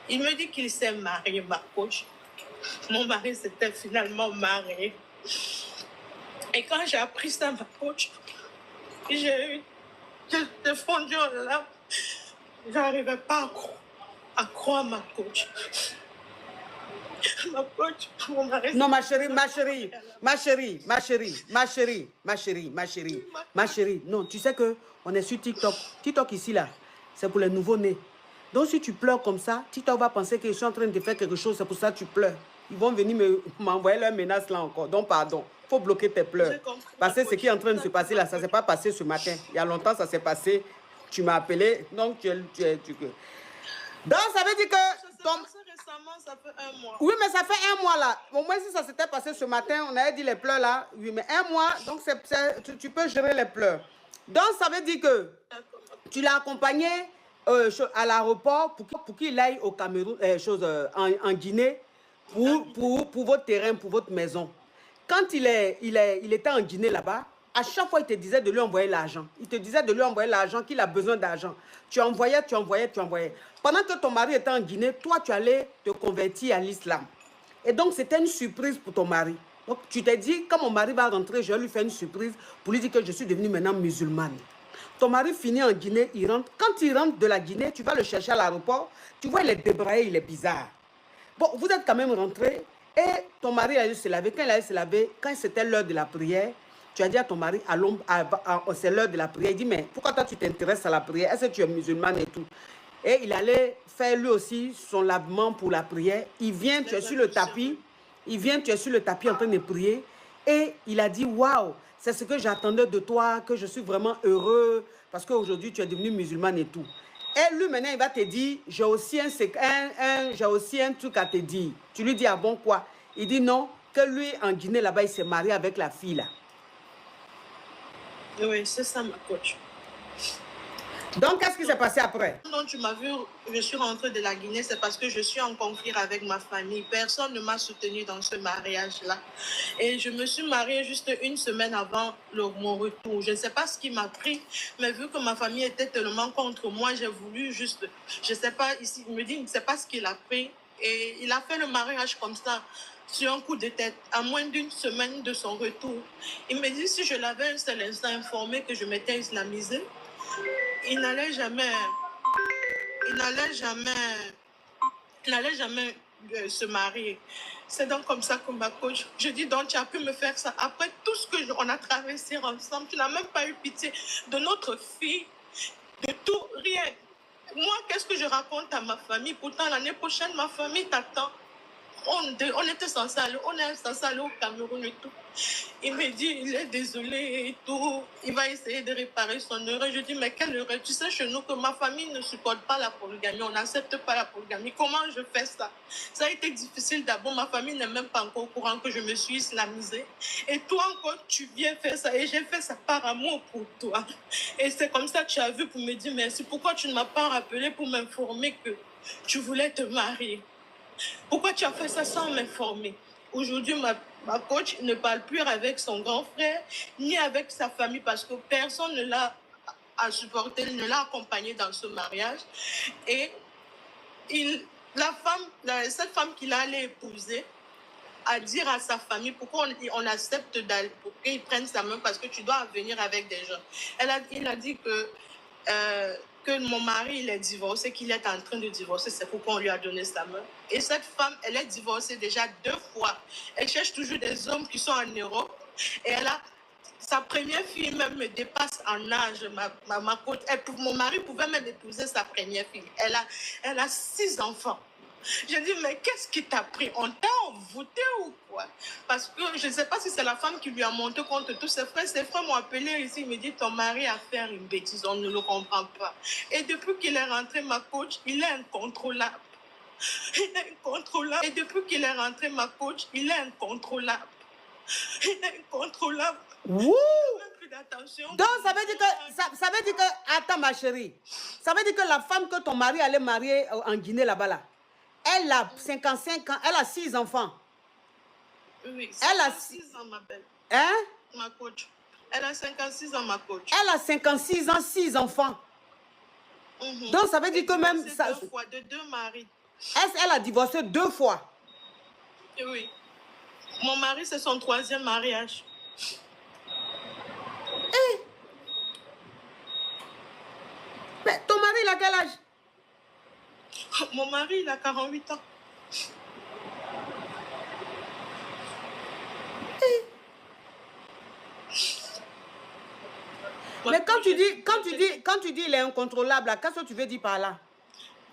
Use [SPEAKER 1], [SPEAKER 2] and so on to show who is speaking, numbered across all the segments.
[SPEAKER 1] Il me dit qu'il s'est marié, ma coach. Mon mari s'était finalement marié. Et quand j'ai appris ça, ma coach, j'ai eu de fondu en larmes. Je n'arrivais pas à croire ma coach. Ma coach, mon mari...
[SPEAKER 2] Non, ma chérie, ma chérie, ma chérie, ma chérie, ma chérie, ma chérie, ma chérie, ma chérie. Non, tu sais que on est sur TikTok. TikTok ici, là, c'est pour les nouveaux-nés. Donc, si tu pleures comme ça, TikTok va penser que je suis en train de faire quelque chose, c'est pour ça que tu pleures. Ils vont venir m'envoyer leurs menaces là encore. Donc, pardon, il faut bloquer tes pleurs. Parce que ce qui est en train de se passer là, ça ne s'est pas passé ce matin. Il y a longtemps, ça s'est passé. Tu m'as appelé, donc donc, ça veut dire que...
[SPEAKER 1] Récemment, ça fait 1 mois.
[SPEAKER 2] Oui, mais ça fait 1 mois là. Au moins, si ça s'était passé ce matin, on avait dit les pleurs là. Oui, mais 1 mois, donc tu peux gérer les pleurs. Donc, ça veut dire que tu l'as accompagné à l'aéroport pour qu'il aille au Cameroun, en Guinée, pour votre terrain, pour votre maison. Quand il était en Guinée là-bas, à chaque fois, il te disait de lui envoyer l'argent. Il te disait de lui envoyer l'argent, qu'il a besoin d'argent. Tu envoyais, tu envoyais, tu envoyais. Pendant que ton mari était en Guinée, toi, tu allais te convertir à l'islam. Et donc, c'était une surprise pour ton mari. Donc, tu t'es dit, quand mon mari va rentrer, je vais lui faire une surprise pour lui dire que je suis devenue maintenant musulmane. Ton mari finit en Guinée, il rentre. Quand il rentre de la Guinée, tu vas le chercher à l'aéroport. Tu vois, il est débraillé, il est bizarre. Bon, vous êtes quand même rentré et ton mari allait se laver. Quand il allait se laver, quand c'était l'heure de la prière, tu as dit à ton mari, c'est l'heure de la prière. Il dit, mais pourquoi toi tu t'intéresses à la prière? Est-ce que tu es musulmane et tout? Et il allait faire lui aussi son lavement pour la prière. Il vient, tu es sur le tapis. Il vient, tu es sur le tapis en train de prier. Et il a dit, waouh, c'est ce que j'attendais de toi, que je suis vraiment heureux parce qu'aujourd'hui tu es devenue musulmane et tout. Et lui, maintenant, il va te dire, j'ai aussi un truc à te dire. Tu lui dis, ah bon, quoi? Il dit non, que lui, en Guinée, là-bas, il s'est marié avec la fille, là.
[SPEAKER 1] Oui, c'est ça, ma coach.
[SPEAKER 2] Donc, qu'est-ce qui s'est passé après?
[SPEAKER 1] Donc, tu m'as vu, je suis rentrée de la Guinée, c'est parce que je suis en conflit avec ma famille. Personne ne m'a soutenue dans ce mariage-là. Et je me suis mariée juste 1 semaine avant mon retour. Je ne sais pas ce qui m'a pris, mais vu que ma famille était tellement contre moi, j'ai voulu juste, je ne sais pas, ici, il me dit, je ne sais pas ce qu'il a pris. Et il a fait le mariage comme ça, sur un coup de tête, à moins d'1 semaine de son retour. Il me dit, si je l'avais un seul instant informé que je m'étais islamisée, il n'allait jamais se marier. C'est donc comme ça que ma coach, je dis donc tu as pu me faire ça. Après tout ce que on a traversé ensemble, tu n'as même pas eu pitié de notre fille, de tout, rien. Moi, qu'est-ce que je raconte à ma famille? Pourtant, l'année prochaine, ma famille t'attend. On était censé aller, au Cameroun et tout. Il me dit, il est désolé et tout. Il va essayer de réparer son erreur. Je dis, mais quelle erreur? Tu sais, chez nous, que ma famille ne supporte pas la polygamie. On n'accepte pas la polygamie. Comment je fais ça? Ça a été difficile d'abord. Ma famille n'est même pas encore au courant que je me suis islamisée. Et toi encore, tu viens faire ça. Et j'ai fait ça par amour pour toi. Et c'est comme ça que tu as vu pour me dire merci. Pourquoi tu ne m'as pas rappelé pour m'informer que tu voulais te marier? Pourquoi tu as fait ça sans m'informer? Aujourd'hui, ma coach ne parle plus avec son grand frère, ni avec sa famille, parce que personne ne l'a supporté, ne l'a accompagné dans ce mariage. Et cette femme qu'il allait épouser, à dire à sa famille pourquoi on accepte d'aller, pour qu'ils prennent sa main, parce que tu dois venir avec des gens. Il a dit que mon mari, il est divorcé, qu'il est en train de divorcer, c'est pourquoi on lui a donné sa main. Et cette femme, elle est divorcée déjà 2 fois. Elle cherche toujours des hommes qui sont en Europe. Et sa première fille même me dépasse en âge, ma côte. Mon mari pouvait même épouser sa première fille. Elle a 6 enfants. Je dis, mais qu'est-ce qui t'a pris? On t'a envoûté ou quoi? Parce que je ne sais pas si c'est la femme qui lui a monté contre tous ses frères. Ses frères m'ont appelé ici, ils me disent, ton mari a fait une bêtise, on ne le comprend pas. Et depuis qu'il est rentré, ma coach, il est incontrôlable. Il est incontrôlable. Et depuis qu'il est rentré, ma coach, il est incontrôlable. Il est incontrôlable.
[SPEAKER 2] Wouh! Donc, ça veut dire que, attends ma chérie, ça veut dire que la femme que ton mari allait marier en Guinée là-bas, là, elle a 55 ans, elle a 6 enfants.
[SPEAKER 1] Oui,
[SPEAKER 2] elle a
[SPEAKER 1] 6 ans, ma belle.
[SPEAKER 2] Hein?
[SPEAKER 1] Ma coach. Elle a 56 ans, ma coach.
[SPEAKER 2] Elle a 56 ans, 6 enfants. Donc, ça veut dire que même...
[SPEAKER 1] Ça, 2 fois, de 2 maris.
[SPEAKER 2] Elle a divorcé 2 fois.
[SPEAKER 1] Oui. Mon mari, c'est son 3e mariage.
[SPEAKER 2] Mais ton mari, il a quel âge?
[SPEAKER 1] Mon mari, il a 48 ans.
[SPEAKER 2] Mais quand tu dis il est incontrôlable, qu'est-ce que tu veux dire par là?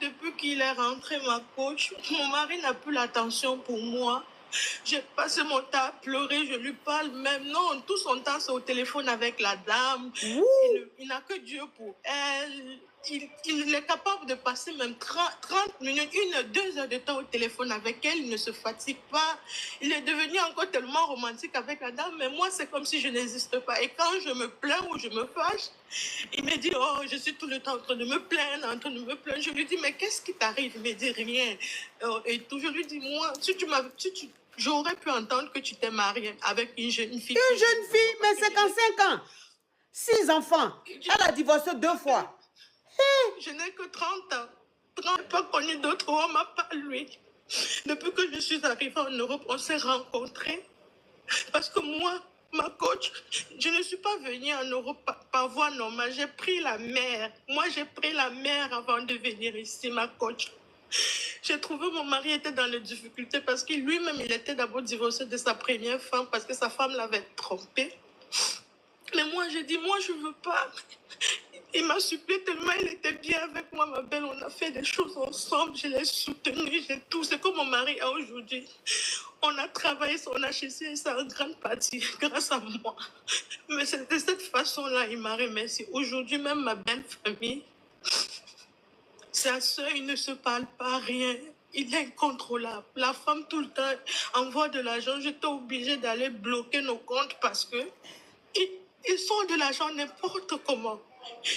[SPEAKER 1] Depuis qu'il est rentré, ma coach, mon mari n'a plus l'attention pour moi. J'ai passé mon temps à pleurer, je lui parle même. Non, tout son temps, c'est au téléphone avec la dame. Il n'a que Dieu pour elle. Il est capable de passer même 30 minutes, 1 2 heures de temps au téléphone avec elle. Il ne se fatigue pas. Il est devenu encore tellement romantique avec la dame. Mais moi, c'est comme si je n'existe pas. Et quand je me plains ou je me fâche, il me dit, oh, je suis tout le temps en train de me plaindre, en train de me plaindre. Je lui dis, mais qu'est-ce qui t'arrive? Il me dit rien. Et tout, je lui dis, moi, j'aurais pu entendre que tu t'es mariée avec une jeune fille.
[SPEAKER 2] Une jeune fille, mais 55 ans. 6 enfants. Elle a divorcé 2 fois.
[SPEAKER 1] Je n'ai que 30 ans. Je n'ai pas connu d'autres hommes à part lui. Depuis que je suis arrivée en Europe, on s'est rencontrés. Parce que moi, ma coach, je ne suis pas venue en Europe par voie normale. J'ai pris la mer. Moi, j'ai pris la mer avant de venir ici, ma coach. J'ai trouvé mon mari était dans les difficultés parce que lui-même, il était d'abord divorcé de sa première femme parce que sa femme l'avait trompé. Mais moi, j'ai dit, moi, je ne veux pas. Il m'a supplié tellement, il était bien avec moi, ma belle. On a fait des choses ensemble, je l'ai soutenu, j'ai tout. C'est comme mon mari a aujourd'hui. On a travaillé son HEC, c'est en grande partie grâce à moi. Mais c'est de cette façon-là, il m'a remercié. Aujourd'hui, même ma belle famille, sa soeur, il ne se parle pas, rien. Il est incontrôlable. La femme, tout le temps, envoie de l'argent. J'étais obligée d'aller bloquer nos comptes parce que ils sont de l'argent n'importe comment.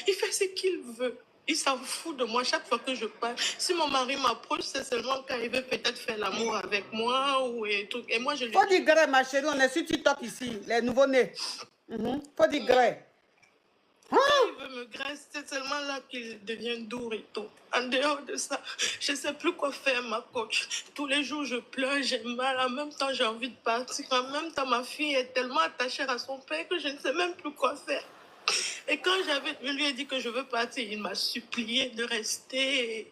[SPEAKER 1] Il fait ce qu'il veut. Il s'en fout de moi chaque fois que je parle. Si mon mari m'approche, c'est seulement quand il veut peut-être faire l'amour avec moi ou et tout. Et moi, je lui dis...
[SPEAKER 2] Faut dire gré, ma chérie, on est sur TikTok ici, les nouveaux-nés. Faut dire gré.
[SPEAKER 1] Quand il veut me graisser, c'est seulement là qu'il devient doux et tout. En dehors de ça, je ne sais plus quoi faire, ma coach. Tous les jours, je pleure, j'ai mal. En même temps, j'ai envie de partir. En même temps, ma fille est tellement attachée à son père que je ne sais même plus quoi faire. Et quand je lui ai dit que je veux partir, il m'a supplié de rester.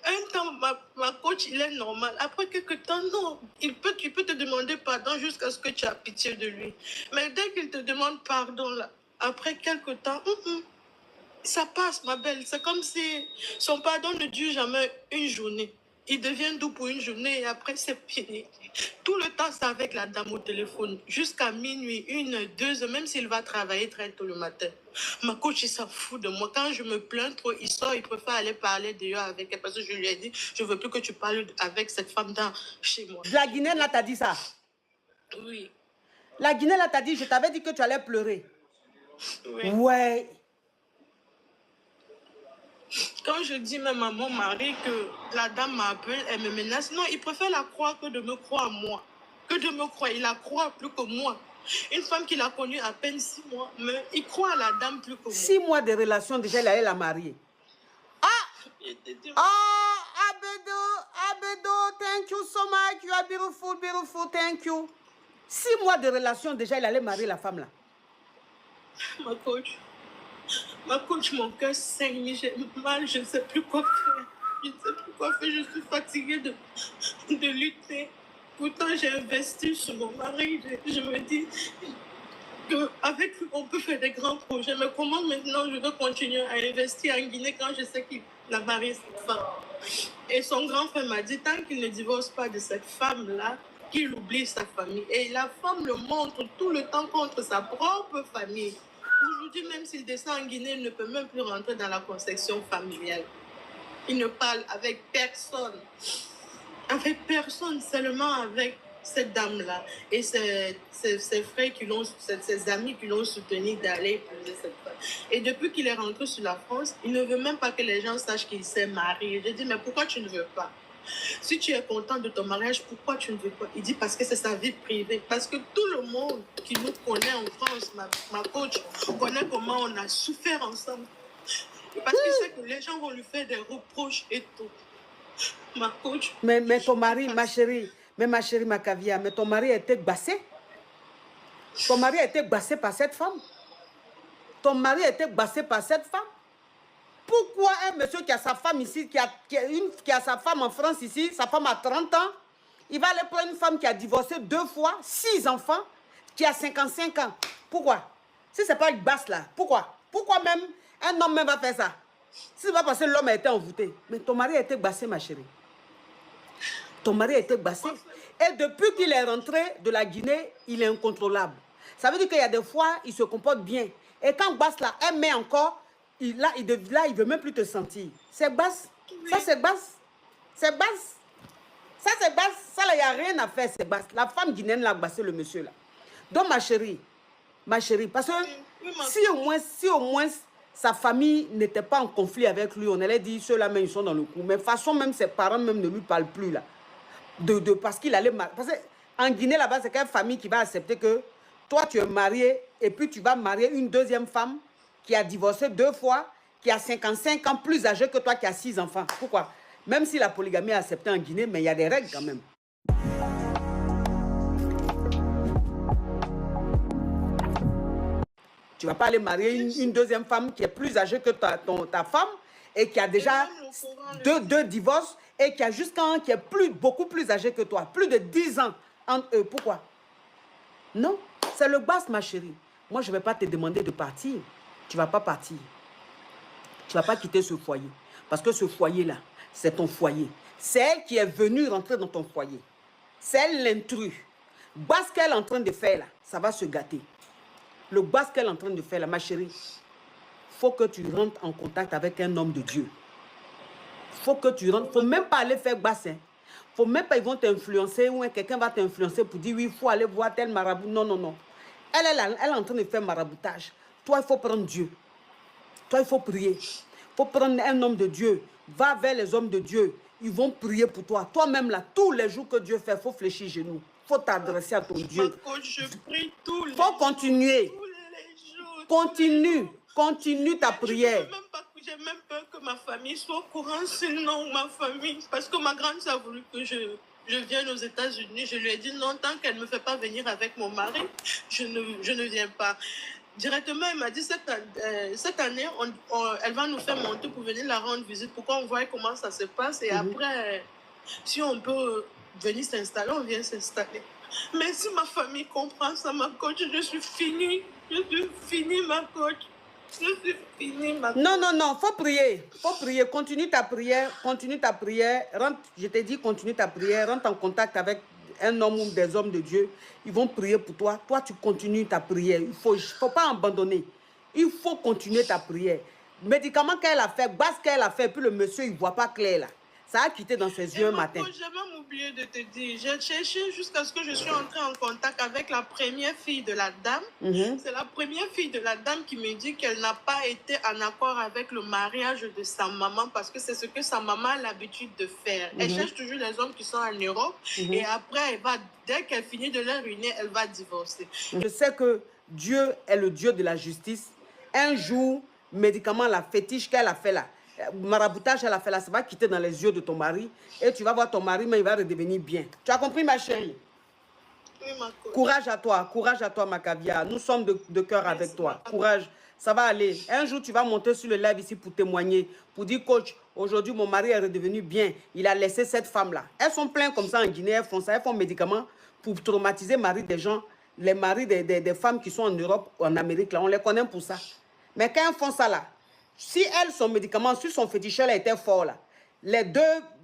[SPEAKER 1] Un temps, ma coach, il est normal. Après quelques temps, non. Il peut te demander pardon jusqu'à ce que tu aies pitié de lui. Mais dès qu'il te demande pardon, là, après quelques temps, ça passe, ma belle. C'est comme si son pardon ne dure jamais une journée. Il devient doux pour une journée et après, c'est fini. Tout le temps, c'est avec la dame au téléphone. Jusqu'à minuit, 1, 2 heures, même s'il va travailler très tôt le matin. Ma coach, il s'en fout de moi. Quand je me plains trop, il sort, il préfère aller parler dehors avec elle parce que je lui ai dit, je ne veux plus que tu parles avec cette femme chez moi.
[SPEAKER 2] La Guinéenne, là, t'a dit ça?
[SPEAKER 1] Oui.
[SPEAKER 2] La Guinéenne, là, t'a dit, je t'avais dit que tu allais pleurer.
[SPEAKER 1] Oui.
[SPEAKER 2] Ouais.
[SPEAKER 1] Quand je dis même à mon mari que la dame m'appelle, elle me menace, non, il préfère la croire que de me croire moi. Que de me croire, il la croit plus que moi. Une femme qu'il a connue à peine 6 mois, mais il croit à la dame plus que moi.
[SPEAKER 2] 6 mois de relation, déjà, il allait la marier. Abedo, thank you so much. You are beautiful, beautiful, thank you. 6 mois de relation, déjà, il allait marier la femme là.
[SPEAKER 1] Ma coach, mon cœur saigne, j'ai mal, je ne sais plus quoi faire. Je ne sais plus quoi faire, je suis fatiguée de lutter. Pourtant, j'ai investi sur mon mari. Je me dis qu'avec lui, on peut faire des grands projets. Mais comment maintenant je veux continuer à investir en Guinée quand je sais qu'il a marié cette femme? Et son grand frère m'a dit, tant qu'il ne divorce pas de cette femme-là, qu'il oublie sa famille. Et la femme le montre tout le temps contre sa propre famille. Aujourd'hui, même s'il descend en Guinée, il ne peut même plus rentrer dans la conception familiale. Il ne parle avec personne. Avec personne, seulement avec cette dame-là. Et ses frères, ses amis qui l'ont soutenu d'aller épouser cette femme. Et depuis qu'il est rentré sur la France, il ne veut même pas que les gens sachent qu'il s'est marié. Je dis, mais pourquoi tu ne veux pas? Si tu es content de ton mariage, pourquoi tu ne veux pas? Il dit parce que c'est sa vie privée. Parce que tout le monde qui nous connaît en France, ma coach, connaît comment on a souffert ensemble. Parce qu'il sait que les gens vont lui faire des reproches et tout. Ma coach.
[SPEAKER 2] Mais ton mari, ma chérie, ma caviar, mais ton mari a été bassé. Ton mari a été bassé par cette femme. Ton mari a été bassé par cette femme. Pourquoi un monsieur qui a sa femme ici, qui a sa femme en France ici, sa femme a 30 ans, il va aller prendre une femme qui a divorcé 2 fois, 6 enfants, qui a 55 ans. Pourquoi? Si ce n'est pas une basse là, pourquoi? Pourquoi même un homme même va faire ça? Si c'est pas parce que l'homme a été envoûté. Mais ton mari a été bassé, ma chérie. Ton mari a été bassé. Et depuis qu'il est rentré de la Guinée, il est incontrôlable. Ça veut dire qu'il y a des fois, il se comporte bien. Et quand basse là, elle met encore, il ne veut même plus te sentir. C'est basse. Ça, c'est basse. C'est basse. Ça, c'est basse. Ça, là, il n'y a rien à faire, c'est basse. La femme guinéenne l'a bassé, le monsieur, là. Donc, ma chérie, parce que si au moins sa famille n'était pas en conflit avec lui, on allait dire, ceux-là, même, ils sont dans le coup. Mais de toute façon, même ses parents même ne lui parlent plus, là. Parce qu'il allait... Parce qu'en Guinée, là-bas, c'est quelle famille qui va accepter que toi, tu es marié et puis tu vas marier une deuxième femme qui a divorcé 2 fois, qui a 55 ans, plus âgée que toi, qui a 6 enfants. Pourquoi? Même si la polygamie est acceptée en Guinée, mais il y a des règles quand même. Tu ne vas pas aller marier une deuxième femme qui est plus âgée que ta femme et qui a déjà deux divorces et qui a jusqu'à qui est beaucoup plus âgé que toi, plus de 10 ans entre eux. Pourquoi? Non, c'est le basse, ma chérie. Moi, je ne vais pas te demander de partir. Tu ne vas pas partir. Tu ne vas pas quitter ce foyer. Parce que ce foyer-là, c'est ton foyer. C'est elle qui est venue rentrer dans ton foyer. C'est elle l'intrus. Basse qu'elle est en train de faire là, ça va se gâter. Le basse qu'elle est en train de faire là, ma chérie, il faut que tu rentres en contact avec un homme de Dieu. Il faut que tu rentres. Il ne faut même pas aller faire basse. Il ne faut même pas, ils vont t'influencer ou quelqu'un va t'influencer pour dire oui, il faut aller voir tel marabout. Non, non, non. Elle est en train de faire maraboutage. Toi, il faut prendre Dieu. Toi, il faut prier. Il faut prendre un homme de Dieu. Va vers les hommes de Dieu. Ils vont prier pour toi. Toi-même, là, tous les jours que Dieu fait, il faut fléchir genoux. Il faut t'adresser à ton Dieu.
[SPEAKER 1] Je prie tous les
[SPEAKER 2] jours. Il faut continuer. Continue ta prière.
[SPEAKER 1] J'ai même peur que ma famille soit au courant, sinon ma famille. Parce que ma grande soeur a voulu que je vienne aux États-Unis. Je lui ai dit non, tant qu'elle ne me fait pas venir avec mon mari, je ne viens pas. Directement, elle m'a dit cette année, elle va nous faire monter pour venir la rendre visite, pour qu'on voie comment ça se passe. Et après, si on peut venir s'installer, on vient s'installer. Mais si ma famille comprend ça, ma coach, je suis finie. Je suis finie, ma coach. Je suis finie, ma coach.
[SPEAKER 2] Non, non, non, faut prier. Faut prier. Continue ta prière. Continue ta prière. Rentre, je t'ai dit, continue ta prière. Rentre en contact avec un homme ou des hommes de Dieu. Ils vont prier pour toi. Toi, tu continues ta prière. Il faut pas abandonner. Il faut continuer ta prière. Médicament qu'elle a fait, basse qu'elle a fait, puis le monsieur, il ne voit pas clair là. Ça a quitté dans ses yeux un matin.
[SPEAKER 1] J'ai même oublié de te dire. J'ai cherché jusqu'à ce que je suis entrée en contact avec la première fille de la dame. C'est la première fille de la dame qui me dit qu'elle n'a pas été en accord avec le mariage de sa maman parce que c'est ce que sa maman a l'habitude de faire. Elle cherche toujours les hommes qui sont en Europe et après, dès qu'elle finit de les ruiner, elle va divorcer.
[SPEAKER 2] Je sais que Dieu est le Dieu de la justice. Un jour, médicament, la fétiche qu'elle a fait là, maraboutage, elle a fait là, ça va quitter dans les yeux de ton mari et tu vas voir ton mari, mais il va redevenir bien. Tu as compris, ma chérie?
[SPEAKER 1] Oui, ma coach.
[SPEAKER 2] Courage à toi, ma caviar. Nous sommes de cœur avec toi. Courage, ça va aller. Un jour, tu vas monter sur le live ici pour témoigner, pour dire, coach, aujourd'hui, mon mari est redevenu bien. Il a laissé cette femme-là. Elles sont pleines comme ça en Guinée, elles font ça, elles font médicaments pour traumatiser le mari des gens, les maris des femmes qui sont en Europe ou en Amérique, là, on les connaît pour ça. Mais quand elles font ça, là, si elle, son médicament, si son féticheur était fort là, les 2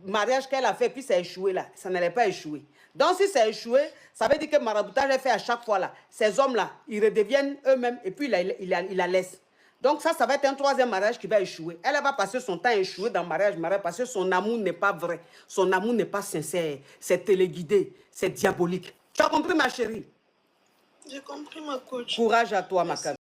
[SPEAKER 2] mariages qu'elle a fait, puis ça a échoué là, ça n'allait pas échouer. Donc si ça a échoué, ça veut dire que le maraboutage est fait à chaque fois là. Ces hommes-là, ils redeviennent eux-mêmes et puis il la laisse. Donc ça va être un 3e mariage qui va échouer. Elle va passer son temps à échouer dans le mariage parce que son amour n'est pas vrai. Son amour n'est pas sincère. C'est téléguidé, c'est diabolique. Tu as compris, ma chérie?
[SPEAKER 1] J'ai compris, ma coach.
[SPEAKER 2] Courage à toi, ma caviar.